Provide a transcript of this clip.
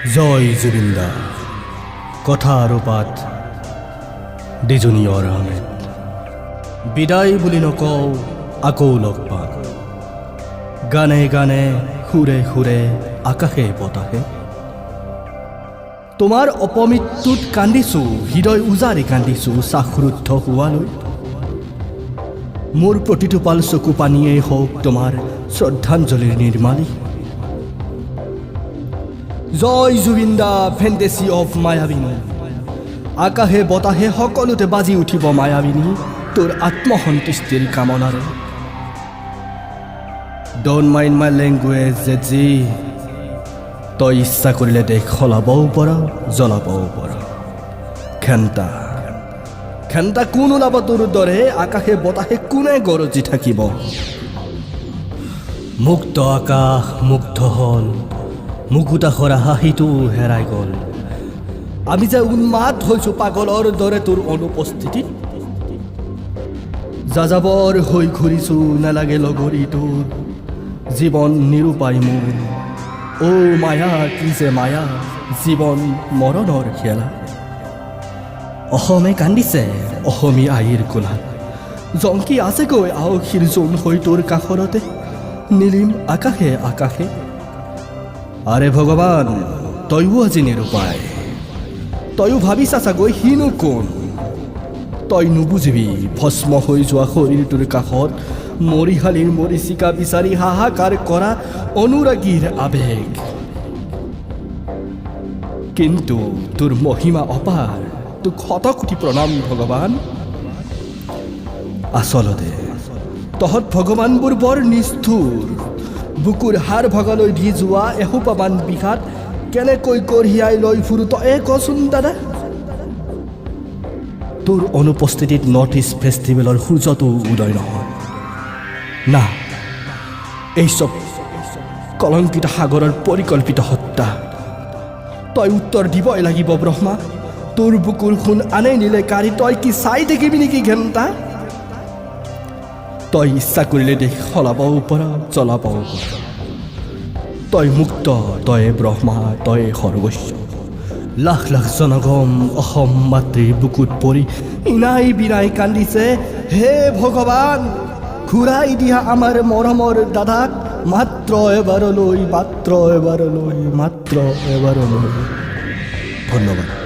জয় জুবিন্দা কথা আৰু পাত ডিজনিয়ৰ আহমেদ বিদায় বুলি নকওঁ আকৌ লগ পাম গানে গানে সুৰে সুৰে আকাশে বতাহে তোমাৰ অপমৃত্যুত কান্দিছোঁ হৃদয় উজাৰি কান্দিছোঁ শ্বাসৰুদ্ধ হোৱালৈ মোৰ প্ৰতিটো পাল চকু পানীয়েই হওক তোমাৰ শ্ৰদ্ধাঞ্জলিৰ নিৰ্মালী জয় জুবিন্দা ফেণ্টেচি অফ মায়াবিনী আকাশে বতাহে সকলোতে বাজি উঠিব মায়াবিনী তোৰ আত্মসন্তুষ্টিৰ কামনাৰে don't mind my language JG তই ইচ্ছা কৰিলে দেশ সলাবও পাৰ জ্বলাবও পাৰ ঘেণ্টা ঘেণ্টা কোন ওলাব তোৰ দৰে আকাশে বতাহে কোনে গৰজি থাকিব মুক্ত আকাশ মুগ্ধ হ'ল মুকুতা সৰা হাঁহিটো হেৰাই গ'ল আমি যে উন্মাদ হৈছোঁ পাগলৰ দৰে তোৰ অনুপস্থিতিত যাযাবৰ হৈ ঘূৰিছোঁ নালাগে লগৰী তোৰ জীৱন নিৰূপায় মোৰ অ' মায়া কি যে মায়া জীৱন মৰণৰ খেলা অসমে কান্দিছে অসমী আইৰ কোলাত জংকি আছেগৈ আওখীৰ জোন হৈ তোৰ কাষৰতে নীলিম আকাশে আকাশে আৰে ভগৱান তয়ো আজি নিৰূপায় তয়ো ভাবিছা চাগৈ সিনো কোন তই নুবুজিবি ভস্ম হৈ যোৱা শৰীৰটোৰ কাষত মৰিশালীৰ মৰিচিকা বিচাৰি হাহাকাৰ কৰা অনুৰাগীৰ আৱেগ কিন্তু তোৰ মহিমা অপাৰ তোক শতকোটি প্ৰণাম ভগৱান আচলতে তহঁত ভগৱানবোৰ বৰ নিষ্ঠুৰ বুকুৰ হাৰ ভগালৈ দি যোৱা এসোপামান বিষাদ কেনেকৈ কঢ়িয়াই লৈ ফুৰো তয়ে কচোন দাদা তোৰ অনুপস্থিতিত নৰ্থ ইষ্ট ফেষ্টিভেলৰ সূৰ্যটো উদয় নহয় না এই চব কলংকিত সাগৰৰ পৰিকল্পিত হত্যা তই উত্তৰ দিবই লাগিব ব্ৰহ্মা তোৰ বুকুৰ খুন আনে নিলে কাঢ়ি তই কি চাই থাকিবি নেকি ঘেণ্টা তই ইচ্ছা কৰিলে দেশ সলাবও পাৰ জ্বলাবও পাৰ তই মুক্ত তই ব্ৰহ্মা তই সৰ্বস্ব লাখ লাখ জনগণ অসম মাতৃৰ বুকুত পৰি ইনাই বিনাই কান্দিছে হে ভগৱান ঘূৰাই দিয়া আমাৰ মৰমৰ দাদাক মাত্ৰ এবাৰলৈ ধন্যবাদ।